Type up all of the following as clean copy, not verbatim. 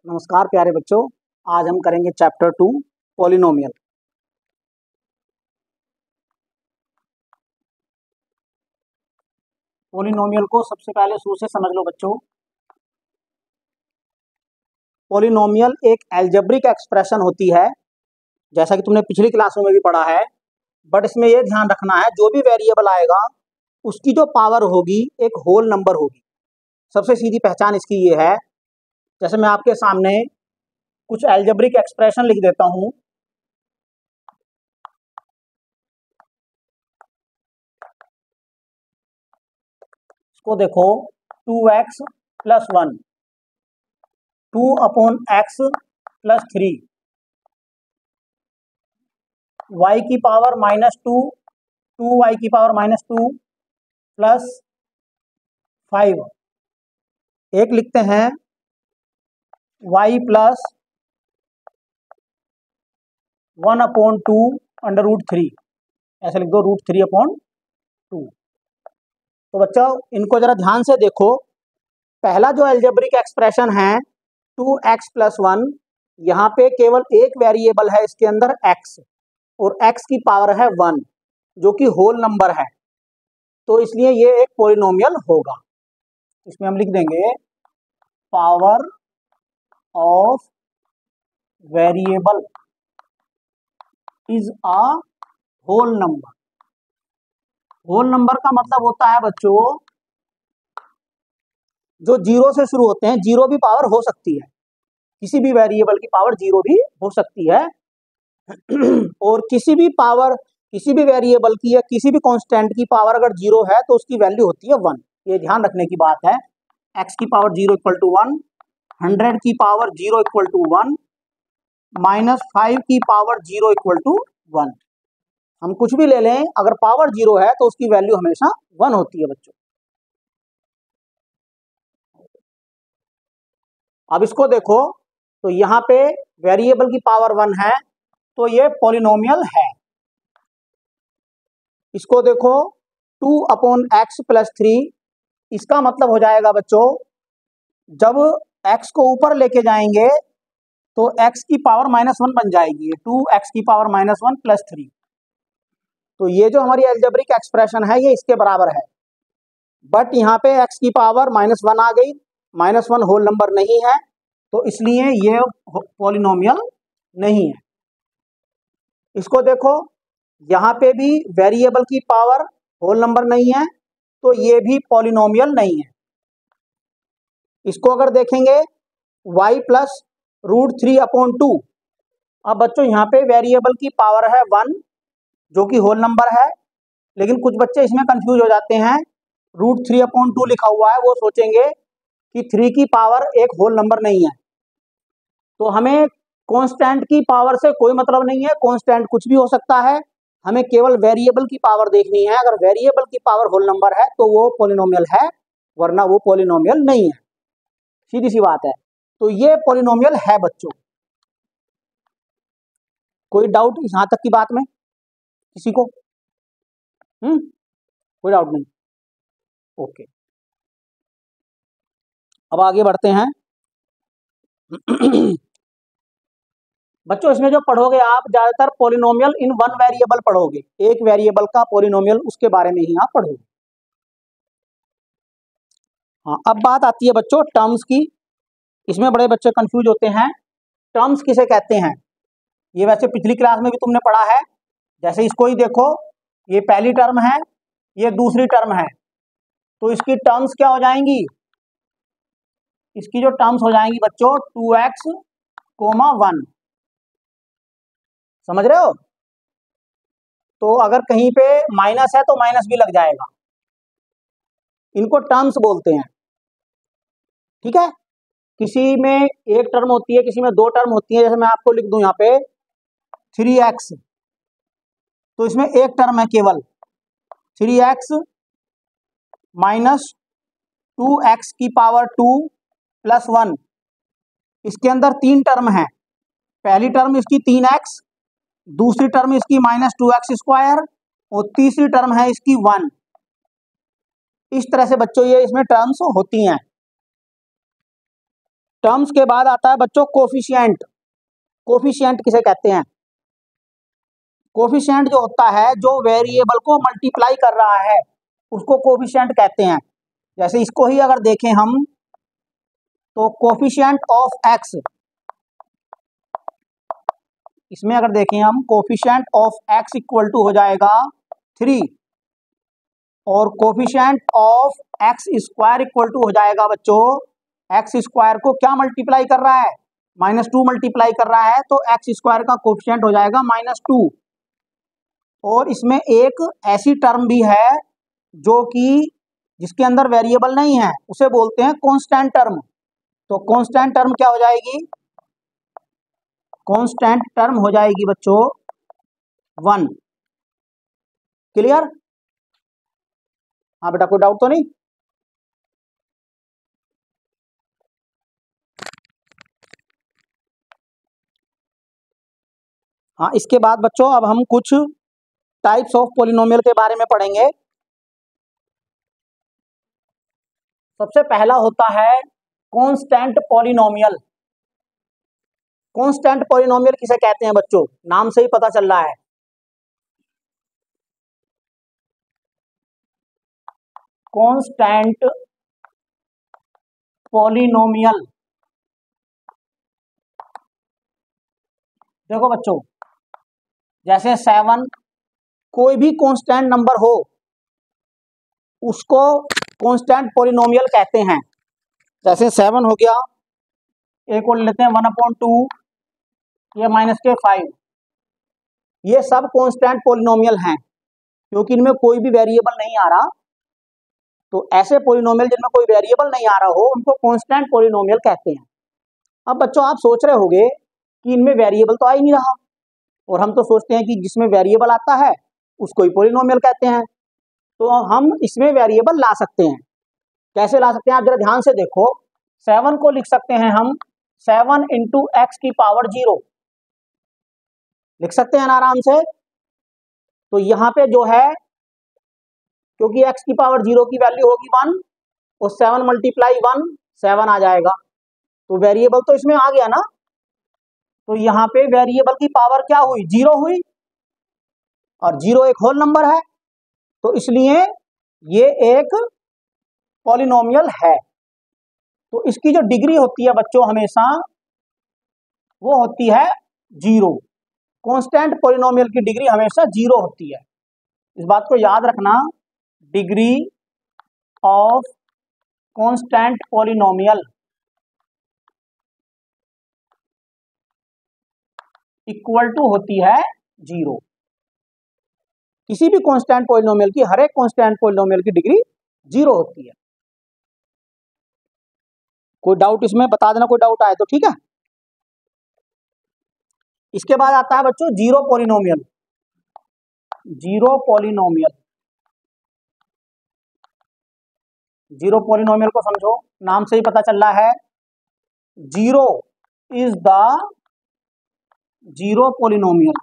नमस्कार प्यारे बच्चों, आज हम करेंगे चैप्टर 2 पॉलिनोमियल। पॉलिनोमियल को सबसे पहले शुरू से समझ लो बच्चों। पॉलिनोमियल एक अलजेब्रिक एक्सप्रेशन होती है, जैसा कि तुमने पिछली क्लासों में भी पढ़ा है। बट इसमें यह ध्यान रखना है, जो भी वेरिएबल आएगा उसकी जो पावर होगी एक होल नंबर होगी। सबसे सीधी पहचान इसकी ये है, जैसे मैं आपके सामने कुछ अलजेब्रिक एक्सप्रेशन लिख देता हूं। इसको देखो, 2x + 1, 2/x + 3, y की पावर -2, 2y की पावर -2 + 5। एक लिखते हैं y + 1/2 √3, ऐसे लिख दो √3/2। तो बच्चों इनको जरा ध्यान से देखो। पहला जो अलजेब्रिक एक्सप्रेशन है 2x + 1, यहाँ पे केवल एक वेरिएबल है इसके अंदर x, और x की पावर है 1 जो कि होल नंबर है, तो इसलिए ये एक पॉलिनोमियल होगा। इसमें हम लिख देंगे power of variable is a whole number. Whole number का मतलब होता है बच्चों, जो जीरो से शुरू होते हैं। जीरो भी पावर हो सकती है, किसी भी वेरिएबल की पावर जीरो भी हो सकती है। और किसी भी वेरिएबल की या किसी भी कांस्टेंट की पावर अगर जीरो है तो उसकी वैल्यू होती है 1। ये ध्यान रखने की बात है। x की पावर 0 = 1, 100 की पावर 0 = 1, -5 की पावर 0 = 1। हम कुछ भी ले लें, अगर पावर जीरो है तो उसकी वैल्यू हमेशा 1 होती है बच्चों। अब इसको देखो, तो यहाँ पे वेरिएबल की पावर 1 है, तो ये पॉलिनोमियल है। इसको देखो 2/x + 3, इसका मतलब हो जाएगा बच्चों, जब x को ऊपर लेके जाएंगे तो x की पावर -1 बन जाएगी, 2x की पावर -1 + 3। तो ये जो हमारी अलजेब्रिक एक्सप्रेशन है ये इसके बराबर है। बट यहाँ पे x की पावर -1 आ गई, -1 होल नंबर नहीं है, तो इसलिए ये पॉलिनोमियल नहीं है। इसको देखो, यहाँ पे भी वेरिएबल की पावर होल नंबर नहीं है, तो ये भी पॉलिनोमियल नहीं है। इसको अगर देखेंगे y + √3/2। अब बच्चों यहाँ पे वेरिएबल की पावर है 1 जो कि होल नंबर है, लेकिन कुछ बच्चे इसमें कंफ्यूज हो जाते हैं। √3/2 लिखा हुआ है, वो सोचेंगे कि 3 की पावर एक होल नंबर नहीं है। तो हमें कांस्टेंट की पावर से कोई मतलब नहीं है, कांस्टेंट कुछ भी हो सकता है, हमें केवल वेरिएबल की पावर देखनी है। अगर वेरिएबल की पावर होल नंबर है तो वो पॉलिनोमियल है, वरना वो पॉलिनोमियल नहीं है। सीधी सी बात है। तो ये पॉलिनोमियल है बच्चों। कोई डाउट यहां तक की बात में किसी को? कोई डाउट नहीं? ओके, अब आगे बढ़ते हैं। बच्चों इसमें जो पढ़ोगे आप ज्यादातर पॉलिनोमियल इन वन वेरिएबल पढ़ोगे, एक वेरिएबल का पॉलिनोमियल, उसके बारे में ही आप पढ़ोगे। हाँ, अब बात आती है बच्चों टर्म्स की। इसमें बड़े बच्चे कंफ्यूज होते हैं, टर्म्स किसे कहते हैं। ये वैसे पिछली क्लास में भी तुमने पढ़ा है। जैसे इसको ही देखो, ये पहली टर्म है, ये दूसरी टर्म है, तो इसकी टर्म्स क्या हो जाएंगी? इसकी जो टर्म्स हो जाएंगी बच्चों 2x, 1। समझ रहे हो? तो अगर कहीं पे माइनस है तो माइनस भी लग जाएगा। इनको टर्म्स बोलते हैं, ठीक है। किसी में एक टर्म होती है, किसी में दो टर्म होती है। जैसे मैं आपको लिख दूं यहाँ पे 3x, तो इसमें एक टर्म है केवल 3x -2x की पावर 2 + 1। इसके अंदर तीन टर्म है। पहली टर्म इसकी 3x, दूसरी टर्म इसकी -2x², और तीसरी टर्म है इसकी 1। इस तरह से बच्चों ये इसमें टर्म्स होती हैं। टर्म्स के बाद आता है बच्चों कोफिशिएंट। कोफिशिएंट किसे कहते हैं? कोफिशिएंट जो होता है, जो वेरिएबल को मल्टीप्लाई कर रहा है, उसको कोफिशिएंट कहते हैं। जैसे इसको ही अगर देखें हम, तो कोफिशिएंट ऑफ एक्स, इसमें अगर देखें हम, coefficient of x equal to हो जाएगा 3, और coefficient of x square equal to हो जाएगा बच्चों, एक्स स्क्वायर को क्या मल्टीप्लाई कर रहा है? -2 मल्टीप्लाई कर रहा है, तो एक्स स्क्वायर का कोफिशिएंट हो जाएगा -2। और इसमें एक ऐसी टर्म भी है जो कि जिसके अंदर वेरिएबल नहीं है, उसे बोलते हैं कांस्टेंट टर्म। तो कांस्टेंट टर्म क्या हो जाएगी? कांस्टेंट टर्म हो जाएगी बच्चों 1। क्लियर? हाँ बेटा, कोई डाउट तो नहीं? हाँ, इसके बाद बच्चों अब हम कुछ टाइप्स ऑफ पॉलिनोमियल के बारे में पढ़ेंगे। सबसे पहला होता है कांस्टेंट पॉलिनोमियल। कांस्टेंट पॉलिनोमियल किसे कहते हैं बच्चों? नाम से ही पता चल रहा है, कांस्टेंट पॉलिनोमियल। देखो बच्चों, जैसे 7, कोई भी कांस्टेंट नंबर हो उसको कांस्टेंट पॉलिनोमियल कहते हैं। जैसे 7 हो गया, एक और लेते हैं 1/2, ये -5, ये सब कांस्टेंट पॉलिनोमियल हैं, क्योंकि इनमें कोई भी वेरिएबल नहीं आ रहा। तो ऐसे पॉलिनोमियल जिनमें कोई वेरिएबल नहीं आ रहा हो, उनको कांस्टेंट पॉलिनोमियल कहते हैं। अब बच्चों आप सोच रहे होंगे कि इनमें वेरिएबल तो आ ही नहीं रहा, और हम तो सोचते हैं कि जिसमें वेरिएबल आता है उसको ही पॉलिनोमियल कहते हैं। तो हम इसमें वेरिएबल ला सकते हैं। कैसे ला सकते हैं? आप जरा ध्यान से देखो। 7 को लिख सकते हैं हम 7 × x⁻0, लिख सकते हैं ना आराम से। तो यहाँ पे जो है, क्योंकि x⁻0 की वैल्यू होगी 1, और 7 × 1 7 आ जाएगा, तो वेरिएबल तो इसमें आ गया ना। तो यहाँ पे वेरिएबल की पावर क्या हुई? 0 हुई, और 0 एक होल नंबर है, तो इसलिए ये एक पॉलिनोमियल है। तो इसकी जो डिग्री होती है बच्चों हमेशा, वो होती है 0। कांस्टेंट पॉलिनोमियल की डिग्री हमेशा 0 होती है, इस बात को याद रखना। Degree of constant polynomial equal to होती है 0। किसी भी कांस्टेंट पॉलिनोमियल की, हर एक कांस्टेंट पॉलिनोमियल की डिग्री 0 होती है। कोई डाउट इसमें बता देना, कोई डाउट आए तो, ठीक है। इसके बाद आता है बच्चों zero polynomial. Zero polynomial, zero polynomial को समझो, नाम से ही पता चल रहा है, zero is the zero polynomial.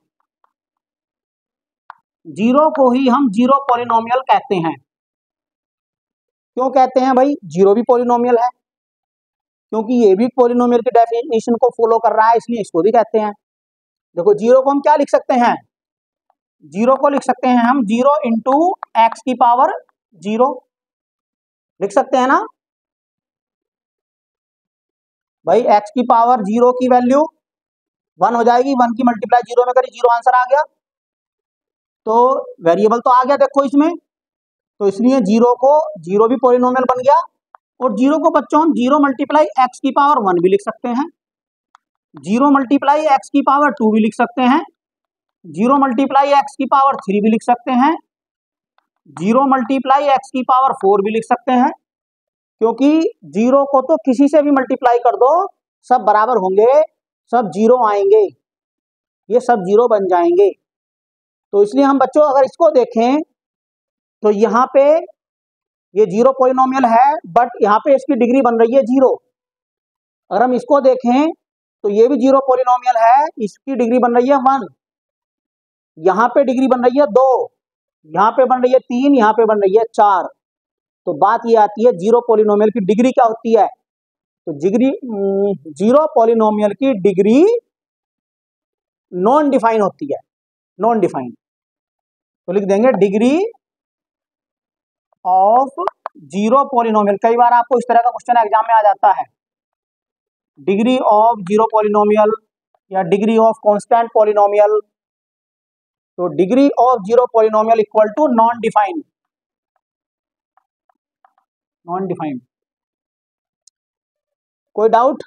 Zero को ही हम जीरो पॉलिनोमियल कहते हैं। क्यों कहते हैं भाई? जीरो भी पॉलिनोमियल है, क्योंकि ये भी पॉलिनोमियल की डेफिनेशन को फॉलो कर रहा है, इसलिए इसको भी कहते हैं। देखो, जीरो को हम क्या लिख सकते हैं? जीरो को लिख सकते हैं हम 0 × x⁻0, लिख सकते हैं ना भाई। x⁻0 की वैल्यू 1 हो जाएगी, 1 की मल्टीप्लाई 0 में करी, 0 आंसर आ गया। तो वेरिएबल तो आ गया देखो इसमें, तो इसलिए 0 को, 0 भी पॉलिनोमियल बन गया। और 0 को बच्चों हम 0 × x⁻1 भी लिख सकते हैं, 0 × x⁻2 भी लिख सकते हैं, 0 × x⁻3 भी लिख सकते हैं, 0 × x⁻4 भी लिख सकते हैं। क्योंकि 0 को तो किसी से भी मल्टीप्लाई कर दो, सब बराबर होंगे, सब 0 आएंगे, ये सब 0 बन जाएंगे। तो इसलिए हम बच्चों अगर इसको देखें तो यहाँ पे ये 0 पॉलिनोमियल है, बट यहाँ पे इसकी डिग्री बन रही है 0। अगर हम इसको देखें तो ये भी 0 पॉलिनोमियल है, इसकी डिग्री बन रही है 1। यहाँ पे डिग्री बन रही है 2, यहाँ पे बन रही है 3, यहाँ पे बन रही है 4। तो बात ये आती है, 0 पॉलिनोमियल की डिग्री क्या होती है? तो डिग्री जीरो पॉलिनोमियल की डिग्री नॉन डिफाइन होती है, नॉन डिफाइन। तो लिख देंगे डिग्री ऑफ जीरो पॉलिनोमियल। कई बार आपको इस तरह का क्वेश्चन एग्जाम में आ जाता है, डिग्री ऑफ जीरो पॉलिनोमियल या डिग्री ऑफ कांस्टेंट पॉलिनोमियल। तो degree of zero polynomial equal to non defined, non defined. कोई डाउट?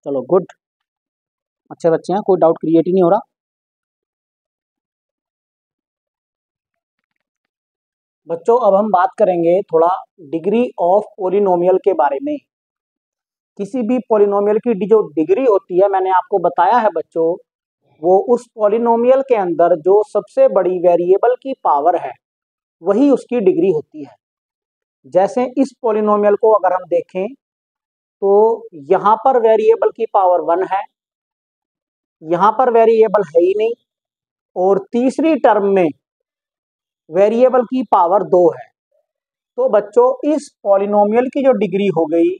चलो गुड, अच्छे बच्चे हैं, कोई डाउट क्रिएट ही नहीं हो रहा। बच्चों अब हम बात करेंगे थोड़ा डिग्री ऑफ पॉलिनोमियल के बारे में। किसी भी पॉलिनोमियल की जो डिग्री होती है, मैंने आपको बताया है बच्चों, वो उस पॉलिनोमियल के अंदर जो सबसे बड़ी वेरिएबल की पावर है वही उसकी डिग्री होती है। जैसे इस पॉलिनोमियल को अगर हम देखें तो यहाँ पर वेरिएबल की पावर 1 है, यहाँ पर वेरिएबल है ही नहीं, और तीसरी टर्म में वेरिएबल की पावर 2 है। तो बच्चों इस पॉलिनोमियल की जो डिग्री हो गई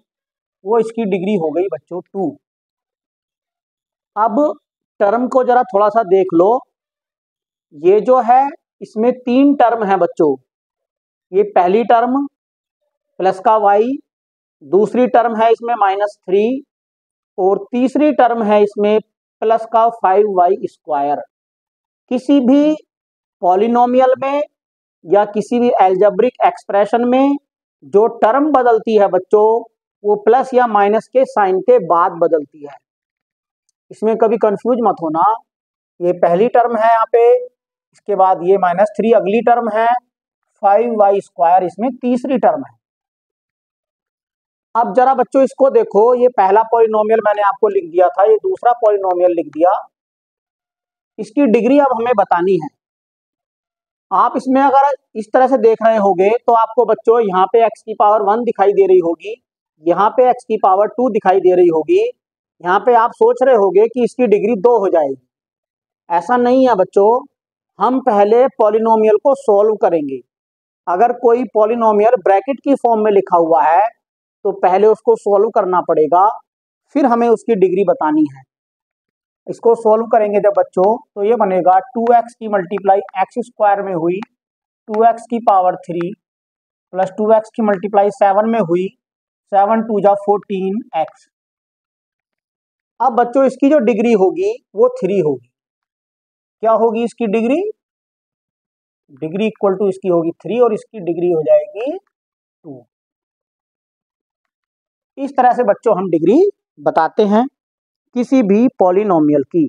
वो इसकी डिग्री हो गई बच्चों 2। अब टर्म को जरा थोड़ा सा देख लो, ये जो है इसमें 3 टर्म है बच्चों। ये पहली टर्म प्लस का y, दूसरी टर्म है इसमें -3, और तीसरी टर्म है इसमें प्लस का 5y²। किसी भी पॉलिनोमियल में या किसी भी एल्जेब्रिक एक्सप्रेशन में जो टर्म बदलती है बच्चों वो प्लस या माइनस के साइन के बाद बदलती है। इसमें कभी कंफ्यूज मत होना, ये पहली टर्म है यहाँ पे, इसके बाद ये -3 अगली टर्म है, 5y² इसमें तीसरी टर्म है। अब जरा बच्चों इसको देखो, ये पहला पॉलिनोमियल मैंने आपको लिख दिया था, ये दूसरा पॉलिनोमियल लिख दिया। इसकी डिग्री अब हमें बतानी है। आप इसमें अगर इस तरह से देख रहे होगे तो आपको बच्चों यहाँ पे x की पावर 1 दिखाई दे रही होगी, यहाँ पे x की पावर 2 दिखाई दे रही होगी, यहाँ पे आप सोच रहे होगे कि इसकी डिग्री 2 हो जाएगी। ऐसा नहीं है बच्चों, हम पहले पॉलिनोमियल को सॉल्व करेंगे। अगर कोई पॉलिनोमियल ब्रैकेट की फॉर्म में लिखा हुआ है तो पहले उसको सॉल्व करना पड़ेगा, फिर हमें उसकी डिग्री बतानी है। इसको सॉल्व करेंगे जब बच्चों तो ये बनेगा 2x की मल्टीप्लाई x² में हुई 2x की पावर 3 प्लस 2x की मल्टीप्लाई 7 में हुई 7 2 जा 14x। अब बच्चों इसकी जो डिग्री होगी वो 3 होगी। क्या होगी इसकी डिग्री? डिग्री इक्वल टू इसकी होगी 3 और इसकी डिग्री हो जाएगी 2। इस तरह से बच्चों हम डिग्री बताते हैं किसी भी पॉलिनोमियल की।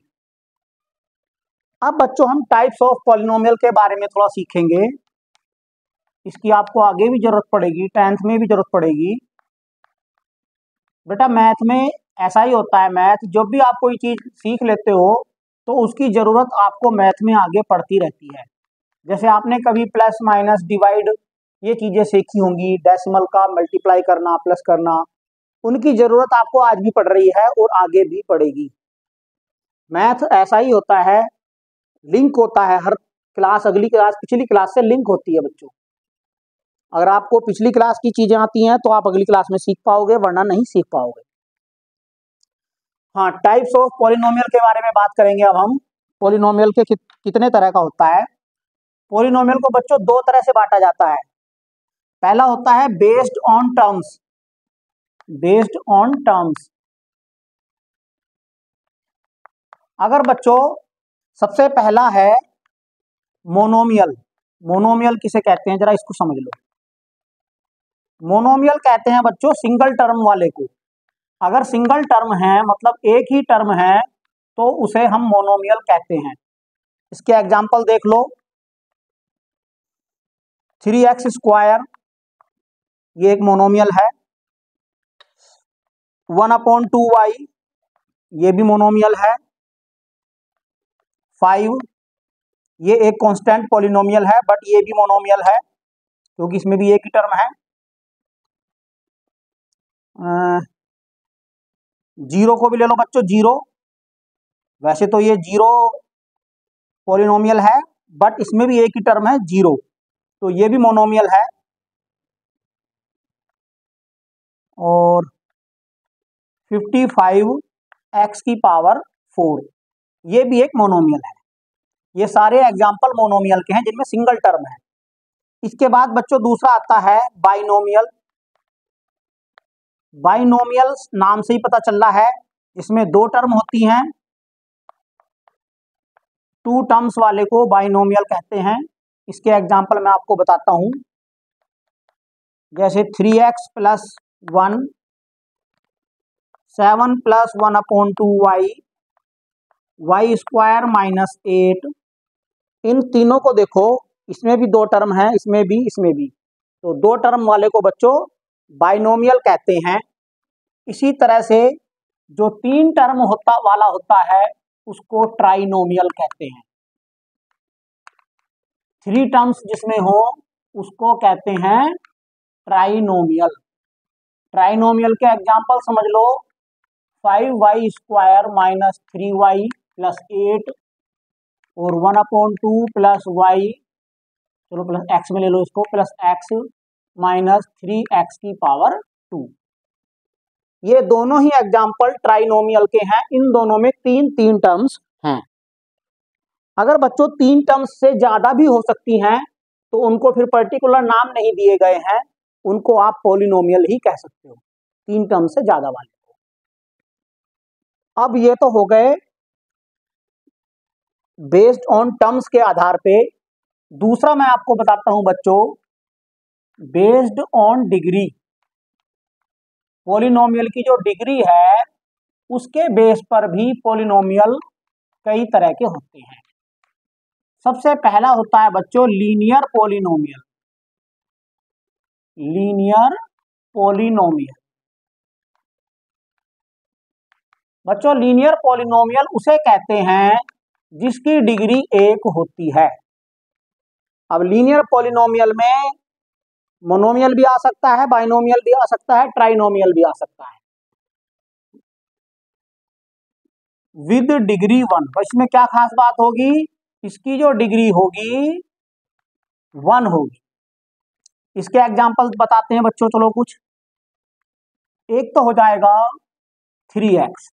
अब बच्चों हम टाइप्स ऑफ पॉलिनोमियल के बारे में थोड़ा सीखेंगे। इसकी आपको आगे भी जरूरत पड़ेगी, 10th में भी जरूरत पड़ेगी। बेटा मैथ में ऐसा ही होता है, मैथ जब भी आप कोई चीज सीख लेते हो तो उसकी जरूरत आपको मैथ में आगे पड़ती रहती है। जैसे आपने कभी प्लस माइनस डिवाइड ये चीजें सीखी होंगी, डेसिमल का मल्टीप्लाई करना प्लस करना, उनकी जरूरत आपको आज भी पड़ रही है और आगे भी पड़ेगी। मैथ ऐसा ही होता है, लिंक होता है, हर क्लास अगली क्लास पिछली क्लास से लिंक होती है बच्चों। अगर आपको पिछली क्लास की चीजें आती हैं तो आप अगली क्लास में सीख पाओगे, वरना नहीं सीख पाओगे। हाँ, टाइप्स ऑफ पॉलिनोमियल के बारे में बात करेंगे अब हम। पॉलिनोमियल के कितने तरह का होता है? पॉलिनोमियल को बच्चों 2 तरह से बांटा जाता है। पहला होता है based on terms, based on terms. अगर बच्चों सबसे पहला है मोनोमियल। मोनोमियल किसे कहते हैं जरा इसको समझ लो। मोनोमियल कहते हैं बच्चों सिंगल टर्म वाले को। अगर सिंगल टर्म है मतलब एक ही टर्म है तो उसे हम मोनोमियल कहते हैं। इसके एग्जांपल देख लो, 3x², ये एक मोनोमियल है। 1/2y, ये भी मोनोमियल है। 5, ये एक कांस्टेंट पॉलिनोमियल है बट ये भी मोनोमियल है क्योंकि इसमें भी एक ही टर्म है। 0 को भी ले लो बच्चों, 0, वैसे तो ये 0 पॉलिनोमियल है बट इसमें भी एक ही टर्म है 0, तो ये भी मोनोमियल है। और 55 x की पावर 4, ये भी एक मोनोमियल है। ये सारे एग्जाम्पल मोनोमियल के हैं जिनमें सिंगल टर्म है। इसके बाद बच्चों दूसरा आता है बाइनोमियल। बाइनोमियल नाम से ही पता चल रहा है, इसमें दो टर्म होती हैं। टू टर्म्स वाले को बाइनोमियल कहते हैं। इसके एग्जाम्पल मैं आपको बताता हूं, जैसे 3x plus 1, 7 plus 1/2y, y square minus 8। इन तीनों को देखो, इसमें भी दो टर्म है, इसमें भी। तो दो टर्म वाले को बच्चों बाइनोमियल कहते हैं। इसी तरह से जो तीन टर्म होता है उसको ट्राइनोमियल कहते हैं। थ्री टर्म्स जिसमें हो उसको कहते हैं ट्राइनोमियल। ट्राइनोमियल के एग्जाम्पल समझ लो, 5y square minus 3y plus 8 और 1/2 प्लस y, चलो प्लस x में ले लो इसको, प्लस x माइनस 3x की पावर 2। ये दोनों ही एग्जाम्पल ट्राइनोमियल के हैं। इन दोनों में तीन तीन टर्म्स हैं। अगर बच्चों तीन टर्म्स से ज्यादा भी हो सकती हैं तो उनको फिर पर्टिकुलर नाम नहीं दिए गए हैं, उनको आप पॉलिनोमियल ही कह सकते हो, तीन टर्म से ज्यादा वाले को। अब ये तो हो गए बेस्ड ऑन टर्म्स के आधार पे। दूसरा मैं आपको बताता हूं बच्चों, बेस्ड ऑन डिग्री। पॉलिनोमियल की जो डिग्री है उसके बेस पर भी पॉलिनोमियल कई तरह के होते हैं। सबसे पहला होता है बच्चों लीनियर पॉलिनोमियल। लीनियर पॉलिनोमियल बच्चों, लीनियर पॉलिनोमियल उसे कहते हैं जिसकी डिग्री एक होती है। अब लीनियर पॉलिनोमियल में मोनोमियल भी आ सकता है, बाइनोमियल भी आ सकता है, ट्राइनोमियल भी आ सकता है विद डिग्री 1। इसमें क्या खास बात होगी, इसकी जो डिग्री होगी 1 होगी। इसके एग्जाम्पल बताते हैं बच्चों, चलो कुछ। एक तो हो जाएगा 3x,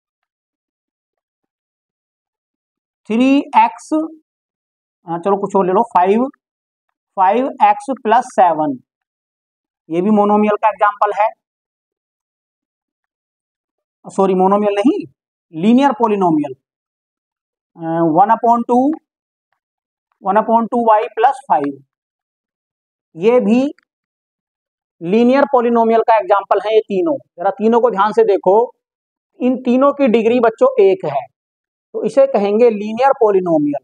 3x, चलो कुछ और ले लो, 5x प्लस 7, ये भी मोनोमियल का एग्जाम्पल है। सॉरी, मोनोमियल नहीं, लीनियर पॉलिनोमियल। 1/2y प्लस 5, ये भी लीनियर पॉलिनोमियल का एग्जाम्पल है। ये तीनों, जरा तीनों को ध्यान से देखो, इन तीनों की डिग्री बच्चों एक है, तो इसे कहेंगे लीनियर पॉलिनोमियल।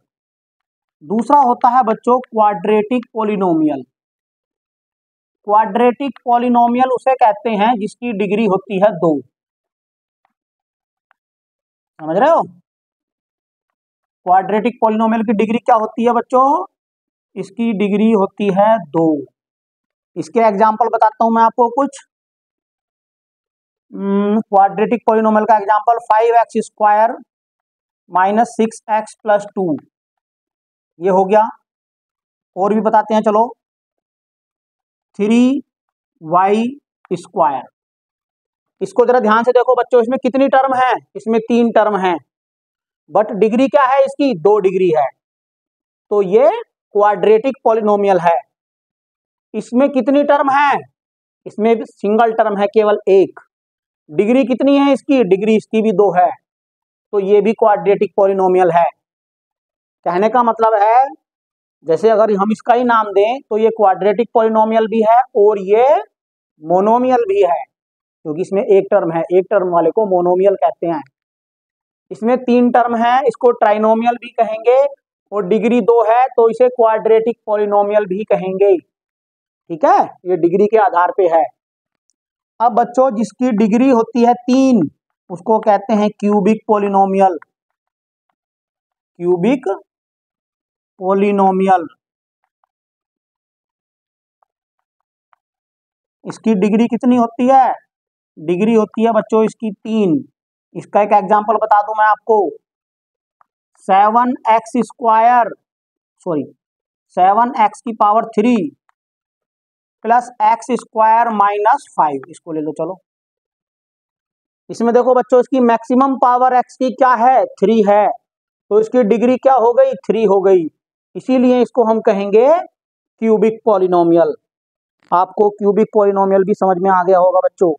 दूसरा होता है बच्चों क्वाड्रेटिक पॉलिनोमियल। क्वाड्रेटिक पॉलिनोमियल उसे कहते हैं जिसकी डिग्री होती है 2। समझ रहे हो? क्वाड्रेटिक पॉलिनोमियल की डिग्री क्या होती है बच्चों? इसकी डिग्री होती है 2। इसके एग्जाम्पल बताता हूं मैं आपको कुछ। क्वाड्रेटिक पॉलिनोमियल का example 5x square minus 6x plus 2, ये हो गया। और भी बताते हैं, चलो। 3y स्क्वायर, इसको जरा ध्यान से देखो बच्चों, इसमें कितनी टर्म है? इसमें 3 टर्म है, बट डिग्री क्या है इसकी? 2 डिग्री है, तो ये क्वाड्रेटिक पॉलिनोमियल है। इसमें कितनी टर्म है? इसमें भी सिंगल टर्म है, केवल एक। डिग्री कितनी है इसकी? डिग्री इसकी भी 2 है, तो ये भी क्वाड्रेटिक पॉलिनोमियल है। कहने का मतलब है, जैसे अगर हम इसका ही नाम दें तो ये क्वाड्रेटिक पॉलिनोमियल भी है और ये मोनोमियल भी है, क्योंकि इसमें एक टर्म है। एक टर्म वाले को मोनोमियल कहते हैं। इसमें 3 टर्म है, इसको ट्राइनोमियल भी कहेंगे, और डिग्री 2 है तो इसे क्वाड्रेटिक पॉलिनोमियल भी कहेंगे। ठीक है, ये डिग्री के आधार पे है। अब बच्चों जिसकी डिग्री होती है 3 उसको कहते हैं क्यूबिक पॉलिनोमियल। क्यूबिक पॉलिनोमियल, इसकी डिग्री कितनी होती है? डिग्री होती है बच्चों इसकी 3। इसका एक एग्जांपल बता दूं मैं आपको, 7x स्क्वायर, सॉरी 7x की power 3 plus x square minus 5, इसको ले लो चलो। इसमें देखो बच्चों, इसकी मैक्सिमम पावर x की क्या है, 3 है, तो इसकी डिग्री क्या हो गई, 3 हो गई। इसीलिए इसको हम कहेंगे क्यूबिक पॉलिनोमियल। आपको क्यूबिक पॉलिनोमियल भी समझ में आ गया होगा बच्चों।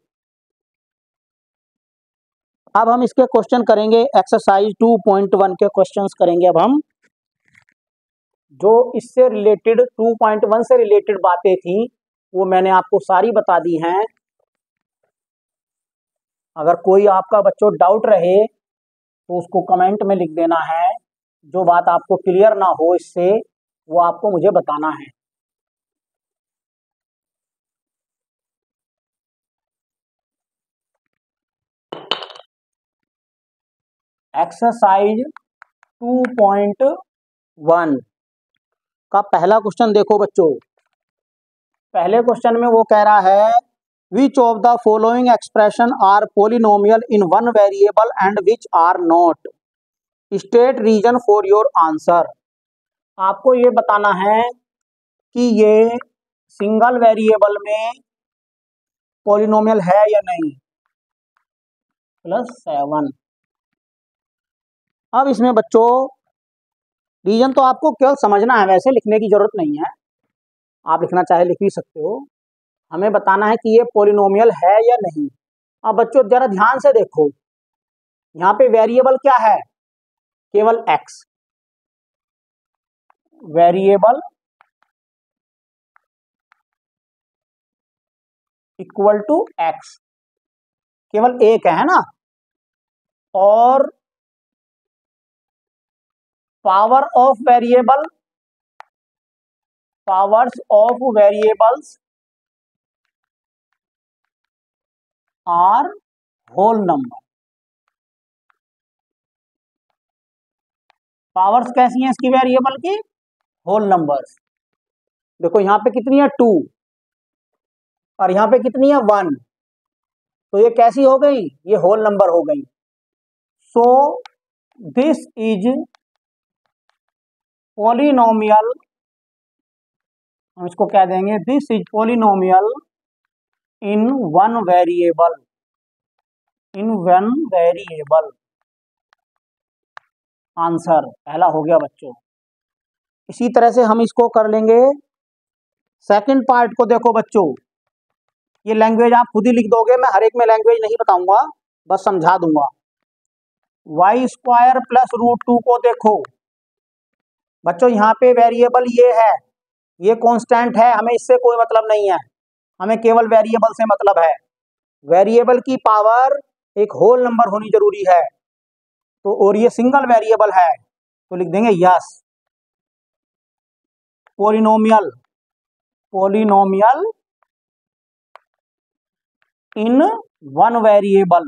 अब हम इसके क्वेश्चन करेंगे, एक्सरसाइज 2.1 के क्वेश्चंस करेंगे अब हम। जो इससे रिलेटेड 2.1 से रिलेटेड बातें थी वो मैंने आपको सारी बता दी हैं। अगर कोई आपका बच्चों डाउट रहे तो उसको कमेंट में लिख देना है। जो बात आपको क्लियर ना हो इससे, वो आपको मुझे बताना है। एक्सरसाइज 2.1 का पहला क्वेश्चन देखो बच्चों। पहले क्वेश्चन में वो कह रहा है, which of the following expression are polynomial in one variable and which are not, state reason for your answer. आपको ये बताना है कि ये सिंगल वेरिएबल में पोलिनोमियल है या नहीं। +7। अब इसमें बच्चों रीजन तो आपको केवल समझना है, वैसे लिखने की जरूरत नहीं है, आप लिखना चाहे लिख भी सकते हो। हमें बताना है कि ये पोलिनोमियल है या नहीं। अब बच्चों जरा ध्यान से देखो, यहाँ पे वेरिएबल क्या है, केवल x। Variable equal to x, केवल एक है ना। और power of variable, powers of variables are whole number. पावर्स कैसी हैं इसकी वेरिएबल की, होल नंबर्स। देखो यहाँ पे कितनी है 2 और यहाँ पे कितनी है 1, तो ये कैसी हो गई, ये होल नंबर हो गई। सो दिस इज पॉलिनोमियल, हम इसको कह देंगे this is polynomial in one variable, in one variable. Answer पहला हो गया बच्चों। इसी तरह से हम इसको कर लेंगे सेकंड पार्ट को। देखो बच्चों, ये लैंग्वेज आप खुद ही लिख दोगे, मैं हर एक में लैंग्वेज नहीं बताऊंगा, बस समझा दूंगा। y² + √2 को देखो बच्चों, यहाँ पे वेरिएबल ये है, ये कांस्टेंट है, हमें इससे कोई मतलब नहीं है, हमें केवल वेरिएबल से मतलब है। वेरिएबल की पावर एक होल नंबर होनी जरूरी है, तो और ये सिंगल वेरिएबल है, तो लिख देंगे यस। पॉलिनोमियल, पॉलिनोमियल इन वन वेरिएबल,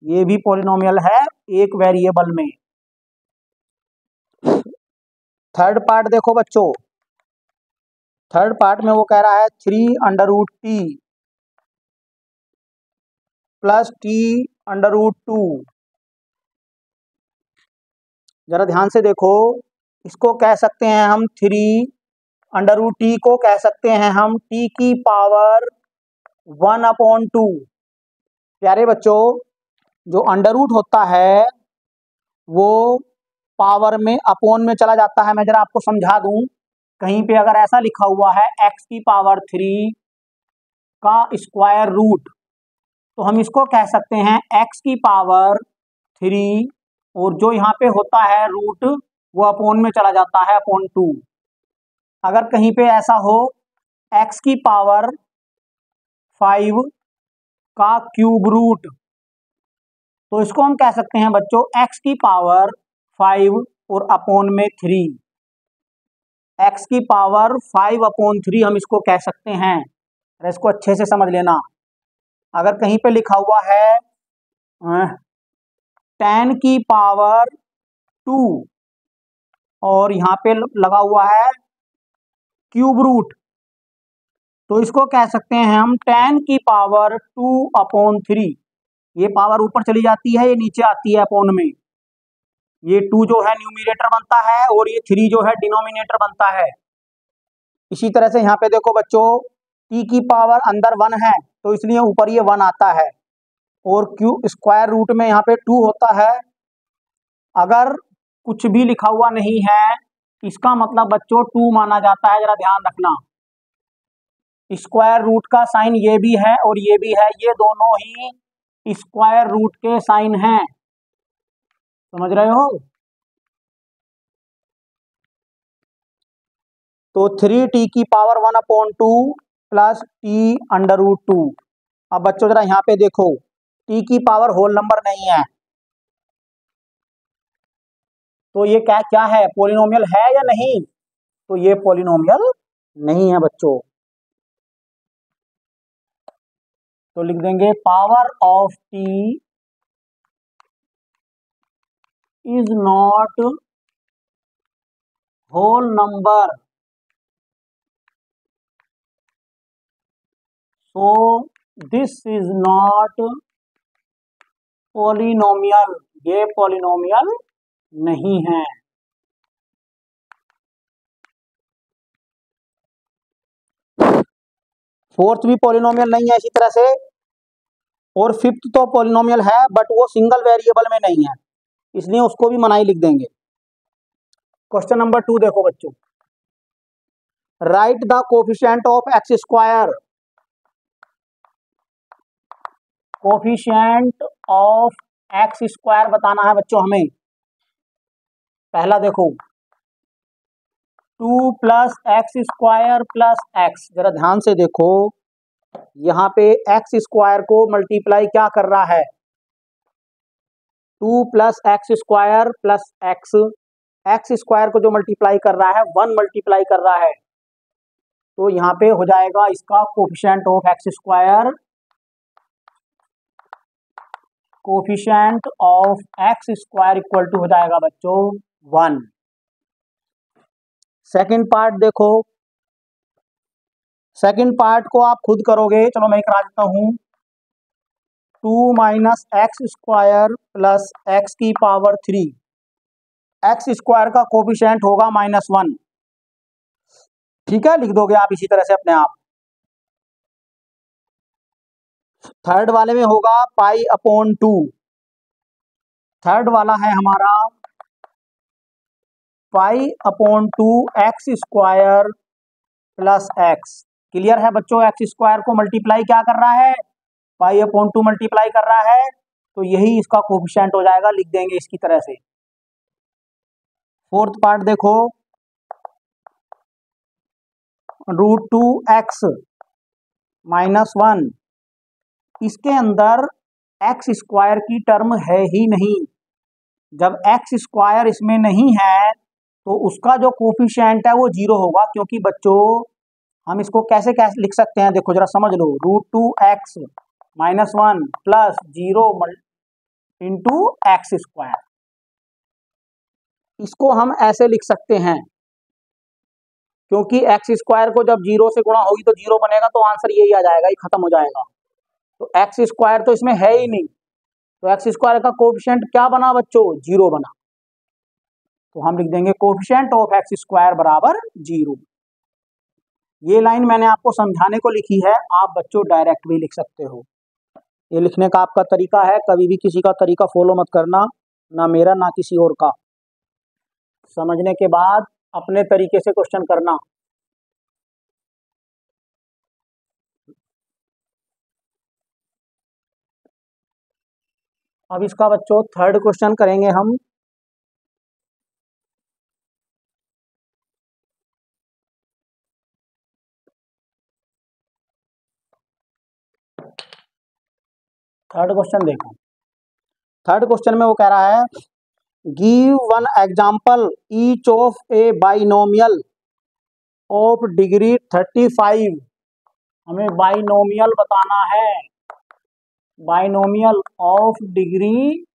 ये भी पॉलिनोमियल है एक वेरिएबल में। थर्ड पार्ट देखो बच्चों, थर्ड पार्ट में वो कह रहा है 3√t + t√2। जरा ध्यान से देखो, इसको कह सकते हैं हम 3√t को कह सकते हैं हम t की पावर 1/2। प्यारे बच्चों, जो अंडर रूट होता है वो पावर में अपोन में चला जाता है। मैं जरा आपको समझा दूं, कहीं पे अगर ऐसा लिखा हुआ है x की पावर 3 का स्क्वायर रूट, तो हम इसको कह सकते हैं x की पावर 3, और जो यहाँ पे होता है रूट वो अपोन में चला जाता है /2। अगर कहीं पे ऐसा हो x की पावर 5 का क्यूब रूट, तो इसको हम कह सकते हैं बच्चों x की पावर 5 और अपोन में 3। x की पावर 5/3 हम इसको कह सकते हैं। अरे इसको अच्छे से समझ लेना, अगर कहीं पे लिखा हुआ है 10 की पावर 2 और यहाँ पे लगा हुआ है क्यूब रूट, तो इसको कह सकते हैं हम 10 की पावर 2/3। ये पावर ऊपर चली जाती है, ये नीचे आती है अपोन में। ये 2 जो है न्यूमरेटर बनता है और ये 3 जो है डिनोमिनेटर बनता है। इसी तरह से यहाँ पे देखो बच्चों, t की पावर अंदर 1 है, तो इसलिए ऊपर ये 1 आता है। और क्यू स्क्वायर रूट में यहाँ पे 2 होता है। अगर कुछ भी लिखा हुआ नहीं है इसका मतलब बच्चों 2 माना जाता है, जरा ध्यान रखना। स्क्वायर रूट का साइन ये भी है और ये भी है, ये दोनों ही स्क्वायर रूट के साइन हैं, समझ रहे हो। तो 3t की power 1/2 plus t under root 2। अब बच्चों जरा यहाँ पे देखो, t की पावर होल नंबर नहीं है, तो ये क्या क्या है, पॉलिनोमियल है या नहीं? तो ये पॉलिनोमियल नहीं है बच्चों। तो लिख देंगे power of t is not whole number, so this is not polynomial, ये पॉलिनोमियल नहीं है। फोर्थ भी पॉलिनोमियल नहीं है इसी तरह से, और फिफ्थ तो पॉलिनोमियल है बट वो सिंगल वेरिएबल में नहीं है, इसलिए उसको भी मनाही लिख देंगे। क्वेश्चन नंबर 2 देखो बच्चों, right the coefficient of x square. Coefficient of x square बताना है बच्चों हमें। पहला देखो 2 plus x square plus x, जरा ध्यान से देखो, यहाँ पे एक्स स्क्वायर को मल्टीप्लाई क्या कर रहा है, 2 plus x square plus x, x square को जो मल्टीप्लाई कर रहा है 1 मल्टीप्लाई कर रहा है, तो यहाँ पे हो जाएगा इसका coefficient of x square, coefficient of x square equal to हो जाएगा बच्चों 1। सेकंड पार्ट देखो, सेकंड पार्ट को आप खुद करोगे, चलो मैं करा देता हूँ। 2 minus x square plus x की पावर 3, एक्स स्क्वायर का कोफिशिएंट होगा -1, ठीक है, लिख दोगे आप इसी तरह से अपने आप। थर्ड वाले में होगा π/2, थर्ड वाला है हमारा π/2 x square plus x. Clear है बच्चों, एक्स स्क्वायर को मल्टीप्लाई क्या कर रहा है, π/2 मल्टीप्लाई कर रहा है, तो यही इसका कोफिशिएंट हो जाएगा, लिख देंगे इसकी तरह से। फोर्थ पार्ट देखो, √2x -1, इसके अंदर एक्स स्क्वायर की टर्म है ही नहीं। जब एक्स स्क्वायर इसमें नहीं है तो उसका जो कोफिशिएंट है वो 0 होगा, क्योंकि बच्चों हम इसको कैसे कैसे लिख सकते हैं, देखो जरा समझ लो, √2x -1 plus 0 into x square, इसको हम ऐसे लिख सकते हैं, क्योंकि एक्स स्क्वायर को जब 0 से गुणा होगी तो 0 बनेगा, तो आंसर यही आ जाएगा, ये खत्म हो जाएगा। तो एक्स स्क्वायर तो इसमें है ही नहीं, तो एक्स स्क्वायर का कोफिशिएंट क्या बना बच्चों, 0 बना, तो हम लिख देंगे कोफिशिएंट ऑफ एक्स स्क्वायर बराबर 0। ये लाइन मैंने आपको समझाने को लिखी है, आप बच्चों डायरेक्ट भी लिख सकते हो, ये लिखने का आपका तरीका है, कभी भी किसी का तरीका फॉलो मत करना, ना मेरा ना किसी और का, समझने के बाद अपने तरीके से क्वेश्चन करना। अब इसका बच्चों थर्ड क्वेश्चन करेंगे हम। थर्ड क्वेश्चन देखो, थर्ड क्वेश्चन में वो कह रहा है give one example each of A binomial of degree 35, हमें बाइनोमियल बताना है, बाइनोमियल ऑफ डिग्री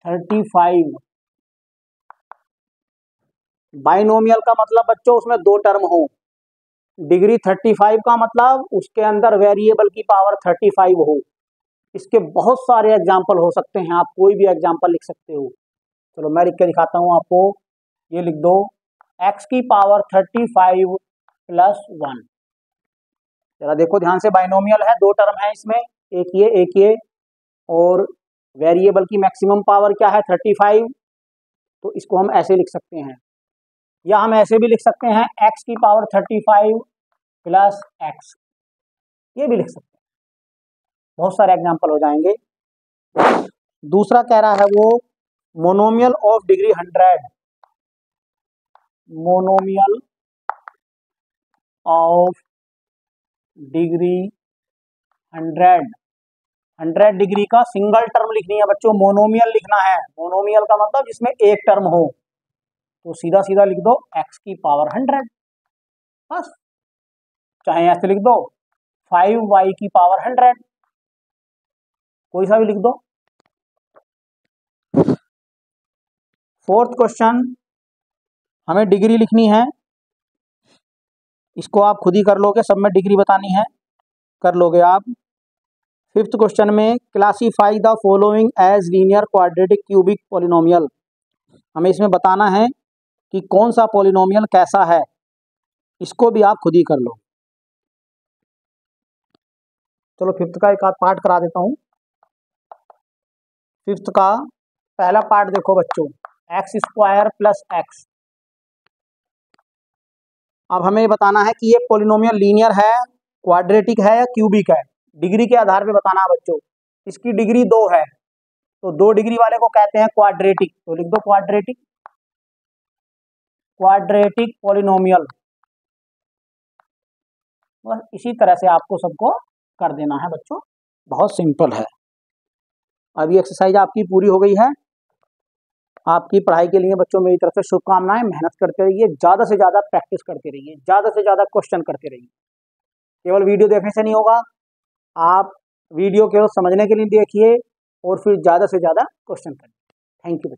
35। बाइनोमियल का मतलब बच्चों उसमें 2 टर्म हो, डिग्री 35 का मतलब उसके अंदर वेरिएबल की पावर 35 हो। इसके बहुत सारे एग्जाम्पल हो सकते हैं, आप कोई भी एग्जाम्पल लिख सकते हो। चलो मैं लिख के दिखाता हूँ आपको, ये लिख दो x की पावर 35 + 1। जरा देखो ध्यान से, बाइनोमियल है, 2 टर्म है इसमें, एक ये, और वेरिएबल की मैक्सिमम पावर क्या है 35, तो इसको हम ऐसे लिख सकते हैं, या हम ऐसे भी लिख सकते हैं x की पावर 35 प्लस x, ये भी लिख सकते हैं। बहुत सारे एग्जाम्पल हो जाएंगे। दूसरा कह रहा है वो monomial of degree 100, monomial of degree 100 degree का सिंगल टर्म लिखनी है बच्चों, मोनोमियल लिखना है। मोनोमियल का मतलब जिसमें एक टर्म हो, तो सीधा सीधा लिख दो x की पावर 100, बस। चाहे ऐसे लिख दो 5y की पावर 100, कोई सा भी लिख दो। फोर्थ क्वेश्चन, हमें डिग्री लिखनी है, इसको आप खुद ही कर लोगे, सब में डिग्री बतानी है, कर लोगे आप। फिफ्थ क्वेश्चन में classify the following as linear quadratic cubic polynomial, हमें इसमें बताना है कि कौन सा पॉलिनोमियल कैसा है, इसको भी आप खुद ही कर लो। चलो फिफ्थ का एक आध पार्ट करा देता हूँ। फिफ्थ का पहला पार्ट देखो बच्चों, एक्स स्क्वायर प्लस एक्स। अब हमें बताना है कि ये पॉलिनोमियल लीनियर है, क्वाड्रेटिक है या क्यूबिक है, डिग्री के आधार पे बताना है बच्चों। इसकी डिग्री 2 है, तो 2 डिग्री वाले को कहते हैं क्वाड्रेटिक, तो लिख दो क्वाड्रेटिक, क्वाड्रेटिक पॉलिनोमियल। बस इसी तरह से आपको सबको कर देना है बच्चों, बहुत सिंपल है। अभी एक्सरसाइज आपकी पूरी हो गई है। आपकी पढ़ाई के लिए बच्चों मेरी तरफ से शुभकामनाएं, मेहनत करते रहिए, ज़्यादा से ज़्यादा प्रैक्टिस करते रहिए, ज़्यादा से ज़्यादा क्वेश्चन करते रहिए। केवल वीडियो देखने से नहीं होगा, आप वीडियो केवल समझने के लिए देखिए और फिर ज़्यादा से ज़्यादा क्वेश्चन करिए। Thank you.